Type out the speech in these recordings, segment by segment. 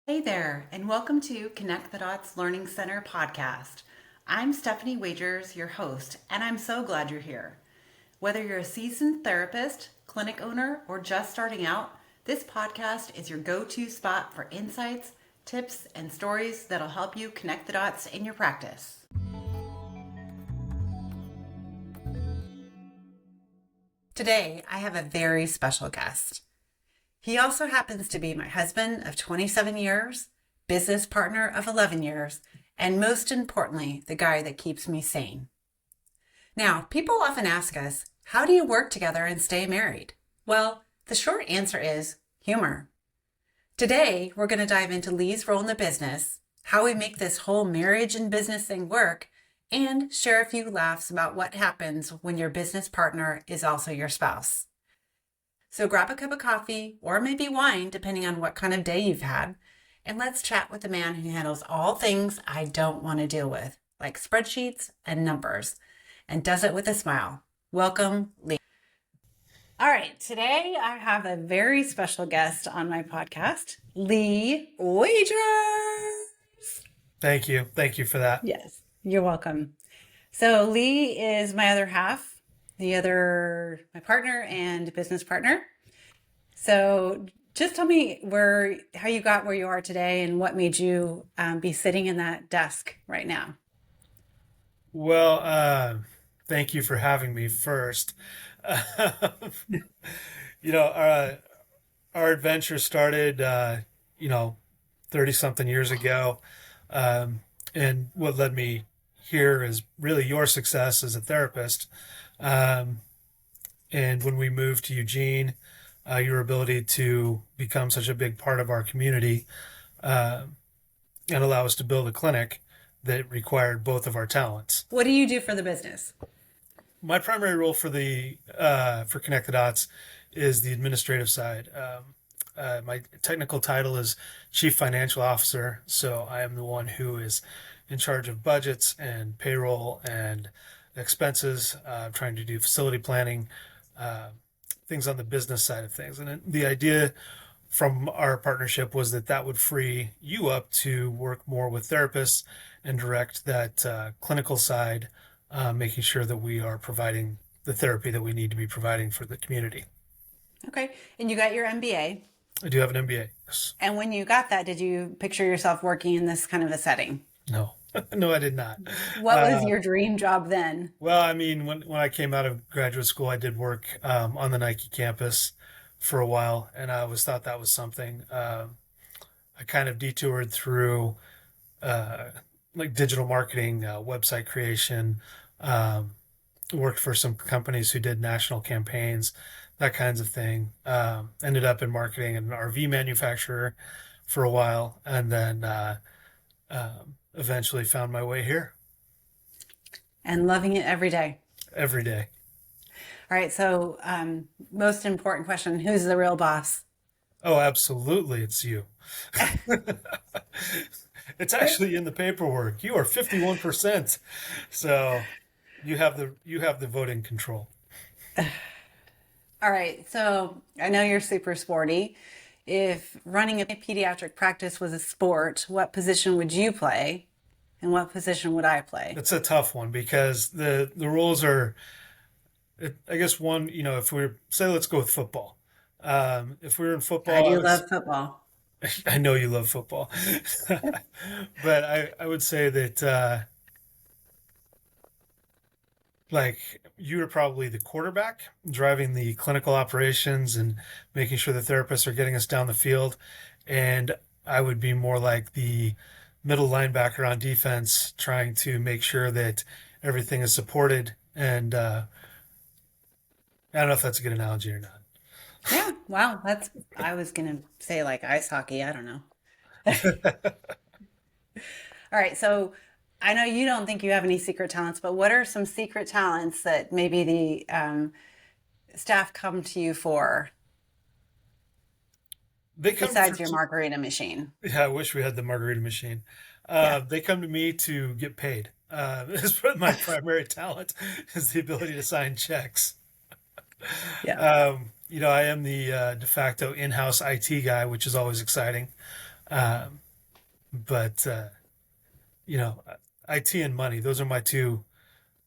Hey there, and welcome to Connect the Dots Learning Center podcast. I'm Stephanie Wagers, your host, and I'm so glad you're here. Whether you're a seasoned therapist, clinic owner, or just starting out, this podcast is your go-to spot for insights, tips, and stories that'll help you connect the dots in your practice. Today, I have a very special guest. He also happens to be my husband of 27 years, business partner of 11 years, and most importantly, the guy that keeps me sane. Now, people often ask us, how do you work together and stay married? Well, the short answer is humor. Today, we're going to dive into Lee's role in the business, how we make this whole marriage and business thing work, and share a few laughs about what happens when your business partner is also your spouse. So grab a cup of coffee or maybe wine, depending on what kind of day you've had, and let's chat with the man who handles all things I don't want to deal with, like spreadsheets and numbers, and does it with a smile. Welcome, Lee. All right, today I have a very special guest on my podcast, Lee Wagers. Thank you. Thank you for that. Yes, you're welcome. So Lee is my other half, my partner and business partner. So just tell me how you got where you are today and what made you be sitting in that desk right now. Well, thank you for having me first. you know, our, our adventure started, 30 something years ago. And what led me here is really your success as a therapist. Um, and when we moved to Eugene, your ability to become such a big part of our community uh, and allow us to build a clinic that required both of our talents. What do you do for the business? My primary role for Connect the Dots is the administrative side. My technical title is Chief Financial Officer, so I am the one who is in charge of budgets and payroll and expenses, trying to do facility planning, uh, things on the business side of things. And the idea from our partnership was that would free you up to work more with therapists and direct that clinical side, making sure that we are providing the therapy that we need to be providing for the community. Okay. And you got your MBA. I do have an MBA. Yes. And when you got that, did you picture yourself working in this kind of a setting? No, no, I did not. What was your dream job then? Well, I mean, when I came out of graduate school, I did work on the Nike campus for a while, and I always thought that was something. I kind of detoured through uh, like digital marketing, website creation, um, worked for some companies who did national campaigns, that kinds of thing. Ended up in marketing at an RV manufacturer for a while, and then eventually found my way here And loving it every day. every day. All right. So, most important question, who's the real boss? Oh, absolutely, it's you. It's actually in the paperwork. You are 51%. So you have the voting control. All right. So I know you're super sporty. If running a pediatric practice was a sport, what position would you play? And what position would I play? It's a tough one because the rules are, I guess one, if we say let's go with football. If we were in I football, do love football. I know you love football, but I would say that like you are probably the quarterback driving the clinical operations and making sure the therapists are getting us down the field, and I would be more like the middle linebacker on defense, trying to make sure that everything is supported. And I don't know if that's a good analogy or not. Yeah. Wow. I was going to say like ice hockey. I don't know. All right. So I know you don't think you have any secret talents, but what are some secret talents that maybe the staff come to you for They come for, besides your margarita machine? yeah, I wish we had the margarita machine. Yeah. They come to me to get paid. This is my primary talent is the ability to sign checks. Yeah. I am the de facto in-house IT guy, which is always exciting. Um, but you know, IT and money, those are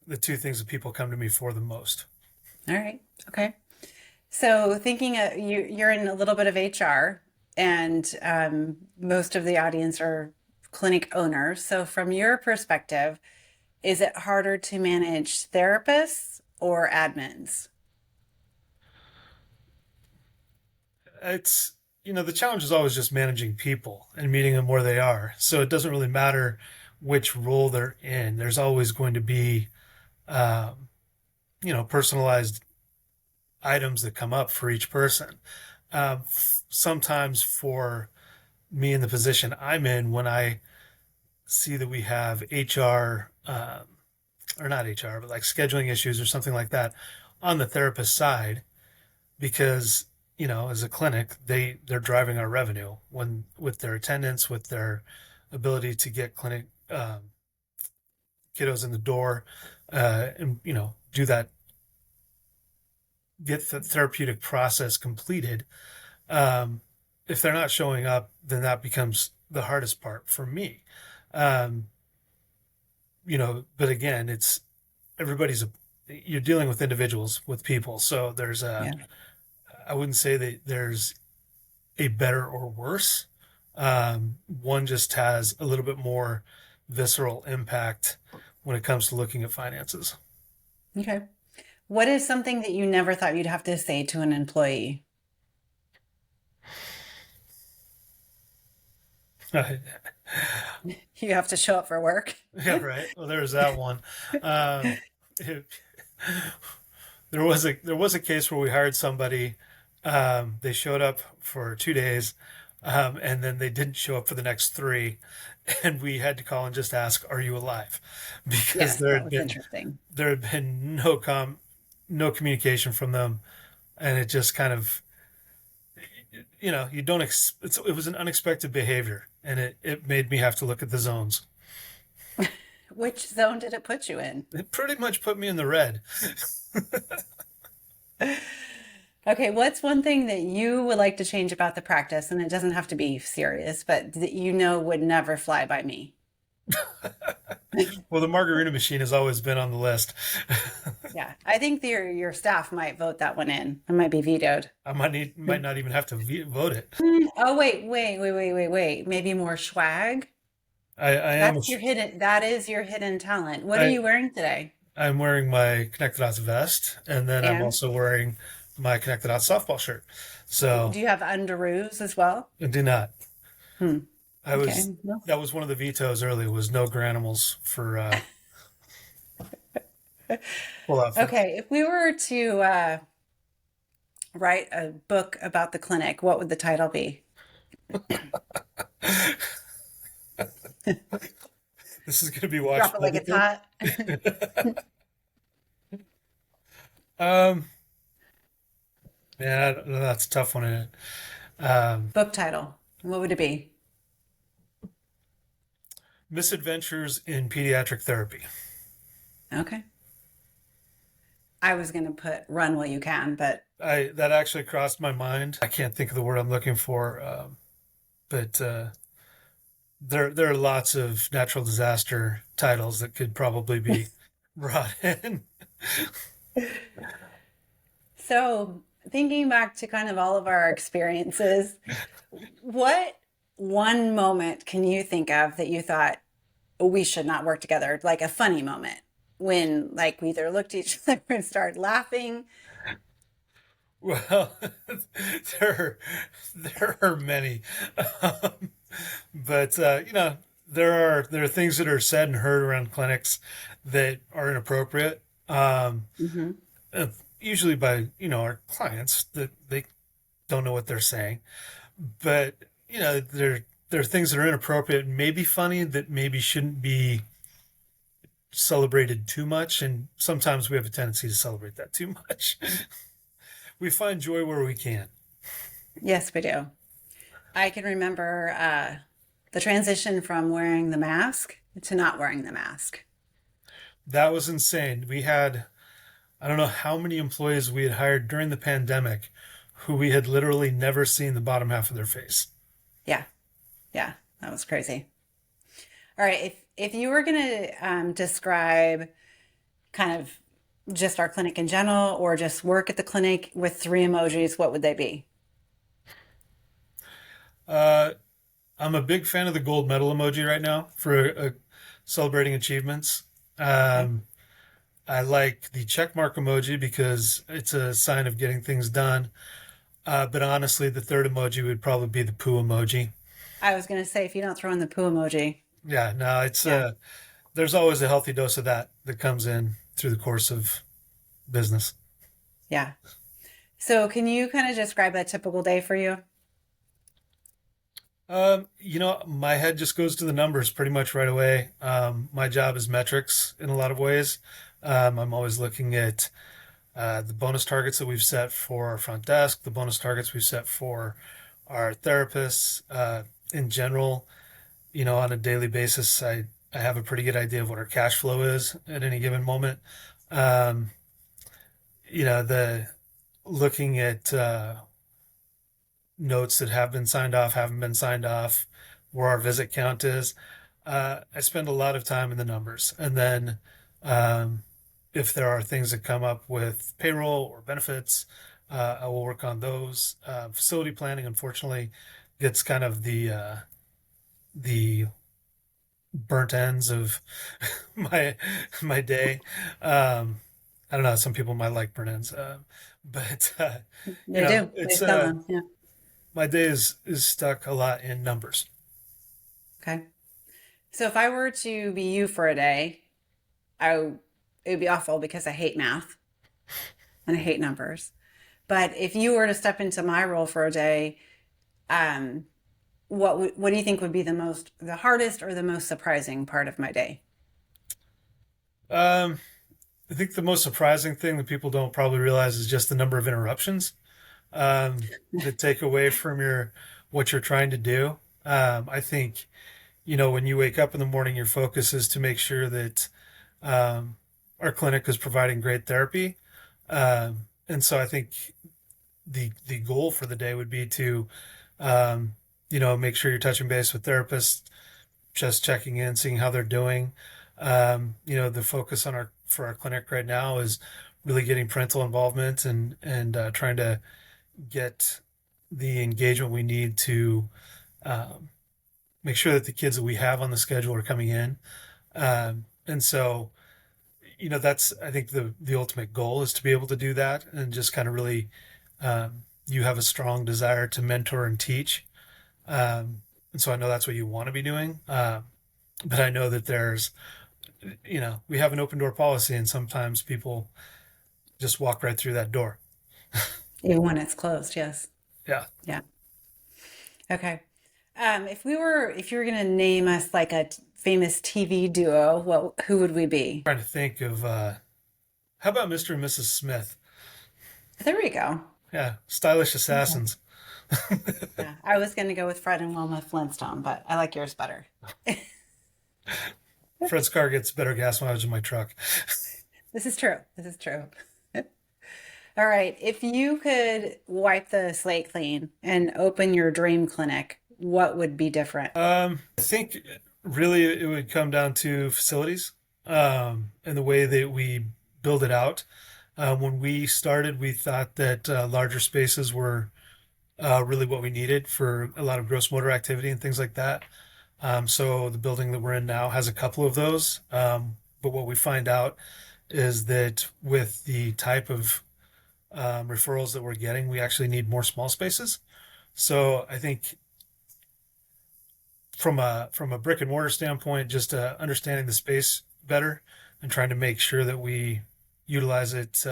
the two things that people come to me for the most. All right. Okay. So thinking you're in a little bit of HR, and most of the audience are clinic owners. So from your perspective, is it harder to manage therapists or admins? It's, the challenge is always just managing people and meeting them where they are. So it doesn't really matter which role they're in. There's always going to be, um, personalized items that come up for each person. Sometimes for me in the position I'm in, when I see that we have HR, or not HR, but like scheduling issues or something like that on the therapist side, because as a clinic, they're driving our revenue when with their attendance, with their ability to get clinic kiddos in the door, and do that, get the therapeutic process completed. um, if they're not showing up, then that becomes the hardest part for me. um, but again, it's everybody's a, you're dealing with individuals, with people, so there's a, Yeah. I wouldn't say that there's a better or worse. One just has a little bit more visceral impact when it comes to looking at finances. Okay. What is something that you never thought you'd have to say to an employee? You have to show up for work. Yeah, right. Well, there's that one. Um, it, there was a case where we hired somebody. They showed up for 2 days, and then they didn't show up for the next three, and we had to call and just ask, "Are you alive?" Because Yes, that was interesting. there had been no communication from them, and it just kind of, you don't it was an unexpected behavior, and it made me have to look at the zones. Which zone did it put you in? It pretty much put me in the red. Okay, what's one thing that you would like to change about the practice? And it doesn't have to be serious, but that you know would never fly by me. Well, the margarita machine has always been on the list. Yeah, I think your staff might vote that one in. It might be vetoed. I might not even have to vote it. Oh, wait. Maybe more swag. I am That's your hidden, that is your hidden talent. What are I you wearing today? I'm wearing my Connected Dots vest, and then I'm And also wearing my Connected Dots softball shirt. So do you have underoos as well? I do not. Hmm. I Okay. was No. That was one of the vetoes earlier, was no granimals for full outfits. Okay, if we were to write a book about the clinic, what would the title be? This is going to be Drop watched it like it's publicly. hot. um, yeah, that's a tough one. Isn't it? Book title. What would it be? Misadventures in Pediatric Therapy. Okay. I was going to put Run While You Can, but I That actually crossed my mind. I can't think of the word I'm looking for, but there are lots of natural disaster titles that could probably be brought in. so thinking back to kind of all of our experiences, what one moment can you think of that you thought, "Oh, we should not work together?" Like a funny moment when like we either looked at each other and started laughing. Well, there there are many, um, but there are things that are said and heard around clinics that are inappropriate. Hmm. Uh, Usually by our clients, that they don't know what they're saying, but there are things that are inappropriate and maybe funny, that maybe shouldn't be celebrated too much, and sometimes we have a tendency to celebrate that too much. We find joy where we can. Yes, we do. I can remember the transition from wearing the mask to not wearing the mask. That was insane. We had, I don't know how many employees we had hired during the pandemic who we had literally never seen the bottom half of their face. Yeah. Yeah, that was crazy. All right, if you were gonna describe kind of just our clinic in general or just work at the clinic with three emojis, what would they be? Uh, I'm a big fan of the gold medal emoji right now for celebrating achievements. Okay. Um, I like the check mark emoji because it's a sign of getting things done. But honestly, the third emoji would probably be the poo emoji. I was gonna say if you don't throw in the poo emoji, Yeah, no, it's yeah, there's always a healthy dose of that that comes in through the course of business. yeah. So can you kind of describe a typical day for you? My head just goes to the numbers pretty much right away. My job is metrics in a lot of ways. I'm always looking at the bonus targets that we've set for our front desk, the bonus targets we've set for our therapists. In general, on a daily basis, I have a pretty good idea of what our cash flow is at any given moment. Um, the looking at notes that have been signed off, haven't been signed off, where our visit count is. I spend a lot of time in the numbers. And then um, if there are things that come up with payroll or benefits, I will work on those. Facility planning, unfortunately, gets kind of the burnt ends of my my day. Um, I don't know. Some people might like burnt ends, but They do. They it's sell them. Yeah. my day is stuck a lot in numbers. Okay. So if I were to be you for a day, it would be awful because I hate math and I hate numbers. But if you were to step into my role for a day, um, what do you think would be the hardest or the most surprising part of my day? Um, I think the most surprising thing that people don't probably realize is just the number of interruptions that take away from your what you're trying to do. I think when you wake up in the morning, your focus is to make sure that um, our clinic is providing great therapy, and so I think the goal for the day would be to make sure you're touching base with therapists, just checking in, seeing how they're doing. The focus on our clinic right now is really getting parental involvement and trying to get the engagement we need to um, make sure that the kids that we have on the schedule are coming in. And so, that's I think the ultimate goal is to be able to do that and just kind of really you have a strong desire to mentor and teach. And so I know that's what you want to be doing. But I know that we have an open door policy, and sometimes people just walk right through that door. Even when it's closed, yes. Yeah. Yeah. Okay. If you were gonna name us like a famous TV duo, who would we be? Trying to think of how about Mr. and Mrs. Smith? There we go. Yeah, stylish Okay. assassins. Yeah, I was gonna go with Fred and Wilma Flintstone, but I like yours better. Fred's car gets better gas mileage than my truck. This is true. This is true. All right. If you could wipe the slate clean and open your dream clinic, what would be different? I think really it would come down to facilities and the way that we build it out. When we started, we thought that larger spaces were really what we needed for a lot of gross motor activity and things like that. So the building that we're in now has a couple of those. But what we find out is that with the type of referrals that we're getting, we actually need more small spaces. So I think from a brick and mortar standpoint, just understanding the space better and trying to make sure that we utilize it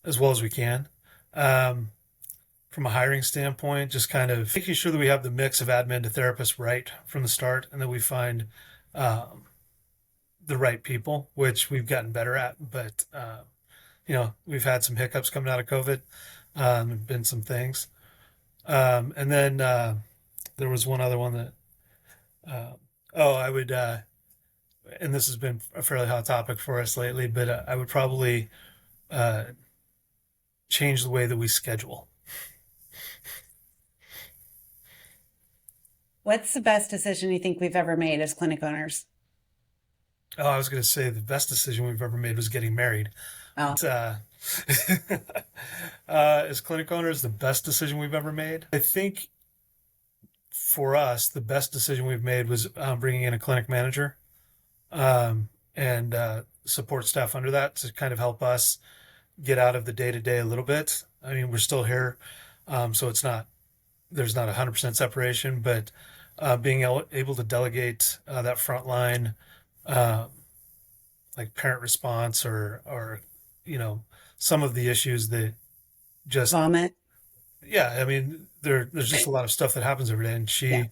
as well as we can. Um, from a hiring standpoint, just kind of making sure that we have the mix of admin to therapists right from the start, and that we find um, the right people, which we've gotten better at. But we've had some hiccups coming out of COVID. Been some things, and then there was one other one that. Uh, I would, and this has been a fairly hot topic for us lately, but I would probably uh, change the way that we schedule. What's the best decision you think we've ever made as clinic owners? Oh, I was going to say the best decision we've ever made was getting married. Oh, But, as clinic owners, the best decision we've ever made. I think for us, the best decision we've made was bringing in a clinic manager and support staff under that to kind of help us get out of the day to day a little bit. I mean, we're still here, so there's not 100% separation, but being able to delegate that front line, uh, like parent response or you know some of the issues that just vomit. yeah, I mean there's just a lot of stuff that happens every day, and Yeah.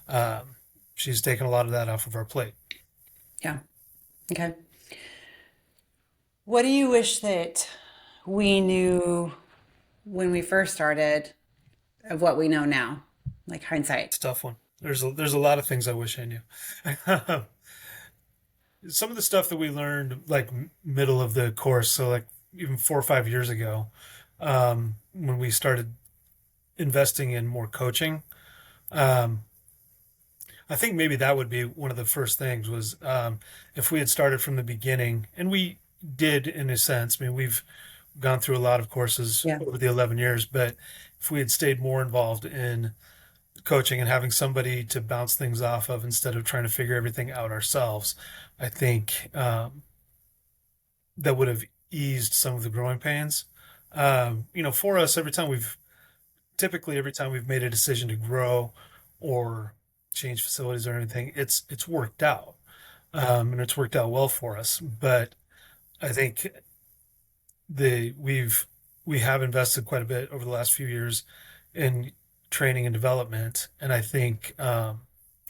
um, she's taken a lot of that off of our plate. Yeah. Okay. What do you wish that we knew when we first started of what we know now? Like hindsight. It's a tough one. There's a lot of things I wish I knew. Some of the stuff that we learned like middle of the course, so like even 4 or 5 years ago, when we started investing in more coaching. Um, I think maybe that would be one of the first things was if we had started from the beginning, and we did in a sense. I mean, we've gone through a lot of courses Yeah. over the 11 years, but if we had stayed more involved in coaching and having somebody to bounce things off of instead of trying to figure everything out ourselves, I think that would have eased some of the growing pains. For us, every time we've made a decision to grow or change facilities or anything, it's worked out, and it's worked out well for us. But I think the we have invested quite a bit over the last few years in training and development, and I think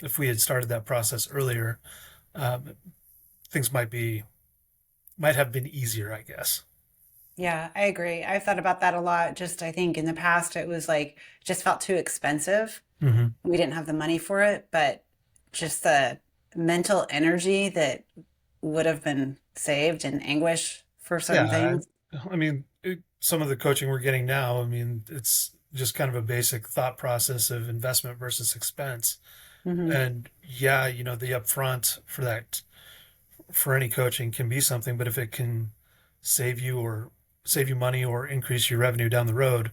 if we had started that process earlier, um, things might have been easier, I guess. Yeah, I agree. I've thought about that a lot. Just I think in the past it was like it just felt too expensive. Hmm. We didn't have the money for it, but just the mental energy that would have been saved and anguish for certain Yeah, things. I mean, some of the coaching we're getting now, I mean, it's just kind of a basic thought process of investment versus expense. Hmm. And yeah, the upfront for that for any coaching can be something, but if it can save you or save you money or increase your revenue down the road,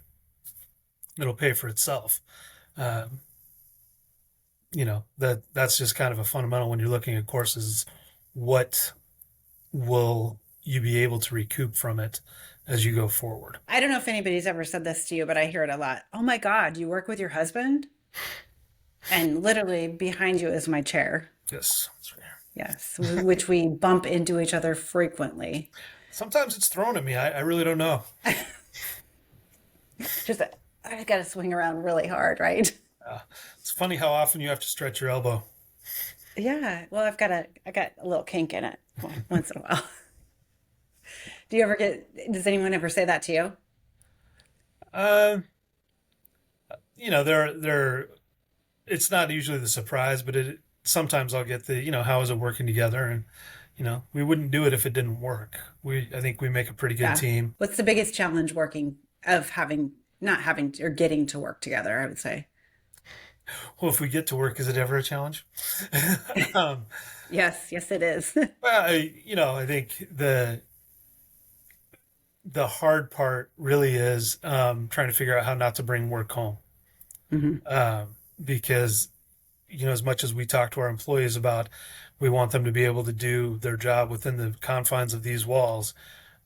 it'll pay for itself. Um, that's just kind of a fundamental when you're looking at courses. What will you be able to recoup from it as you go forward? I don't know if anybody's ever said this to you, but I hear it a lot. Oh my God, you work with your husband? And literally behind you is my chair. Yes. Yes, which we bump into each other frequently. Sometimes it's thrown at me. I really don't know. Just I got to swing around really hard, right? Uh, it's funny how often you have to stretch your elbow. Yeah. Well, I got a little kink in it once in a while. Do you ever does anyone ever say that to you? Uh, there. It's not usually the surprise, but it sometimes I'll get how is it working together, and we wouldn't do it if it didn't work. I think we make a pretty good Yeah. team. What's the biggest challenge working of not having or getting to work together, I would say. Well, if we get to work, is it ever a challenge? um, Yes, yes, it is. well, I think the hard part really is trying to figure out how not to bring work home, Hmm. because as much as we talk to our employees about we want them to be able to do their job within the confines of these walls,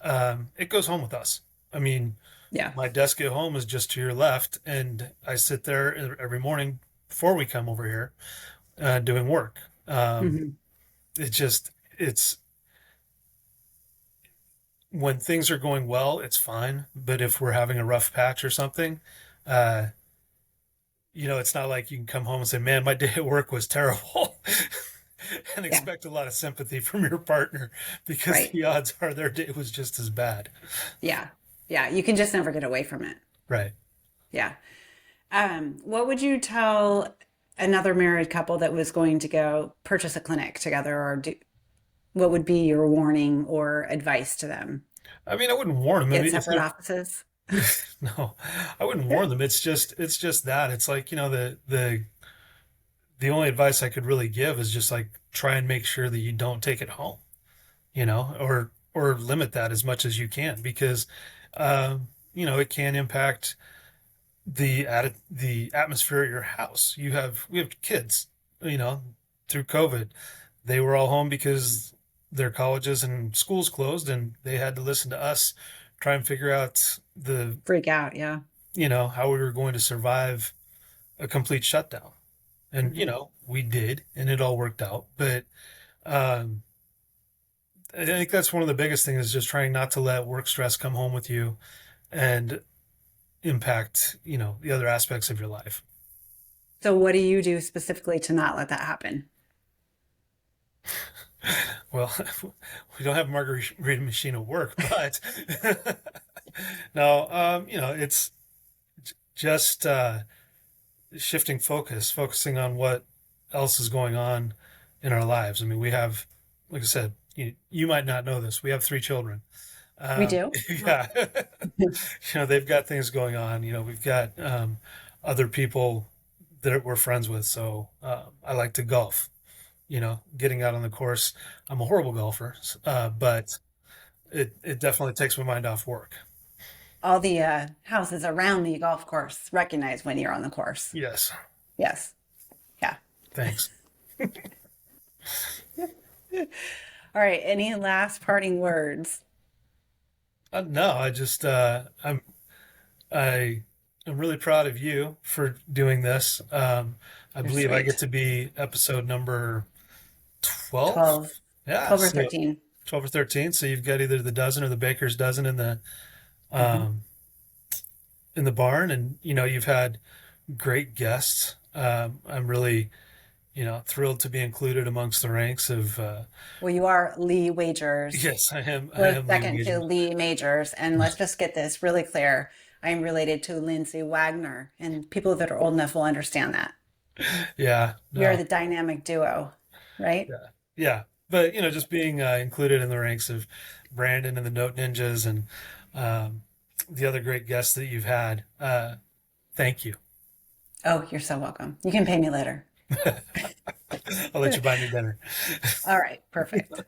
it goes home with us. I mean, Yeah. my desk at home is just to your left, and I sit there every morning before we come over here doing work. Hmm. It's when things are going well, it's fine. But if we're having a rough patch or something, uh, it's not like you can come home and say, "Man, my day at work was terrible," and Yeah. expect a lot of sympathy from your partner because Right. the odds are their day was just as bad. Yeah. Yeah. You can just never get away from it. Right. Yeah. What would you tell another married couple that was going to go purchase a clinic together, or what would be your warning or advice to them? I mean, I wouldn't warn them. I Get mean, if separate they're offices? no, I wouldn't warn them. It's just that. It's like, the the only advice I could really give is just like try and make sure that you don't take it home, or limit that as much as you can because it can impact the atmosphere at your house. We have kids, you know, through COVID, they were all home because their colleges and schools closed, and they had to listen to us try and figure out Freak out. Yeah. how we were going to survive a complete shutdown. And Hmm. we did, and it all worked out. But um, I think that's one of the biggest things is just trying not to let work stress come home with you and impact the other aspects of your life. So, what do you do specifically to not let that happen? Well, we don't have a margarita machine at work, but no, it's just shifting focusing on what else is going on in our lives. I mean, we have, like I said, you might not know this. We have 3 children. We do. Oh. Yeah, they've got things going on. We've got other people that we're friends with. So I like to golf. Getting out on the course. I'm a horrible golfer, but it definitely takes my mind off work. All the houses around the golf course recognize when you're on the course. Yes, Yes. Yeah. thanks. All right. Any last parting words? No, I am really proud of you for doing this. I You're believe I get sweet. to be episode number 12. 12, Yeah, 12 or so 13. 12 or 13. So you've got either the dozen or the baker's dozen Hmm. um, in the barn, and you've had great guests. I'm really thrilled to be included amongst the ranks of. Well, you are Lee Wagers. Yes, I am. I We're am Lee second to Majors. Lee Majors. And let's just get this really clear. I'm related to Lindsay Wagner, and people that are old enough will understand that. Yeah, We are no, the dynamic duo, right? yeah, yeah. But just being included in the ranks of Brandon and the Note Ninjas and um, the other great guests that you've had. Thank you. Oh, you're so welcome. You can pay me later. I'll let you buy me dinner. All right, perfect.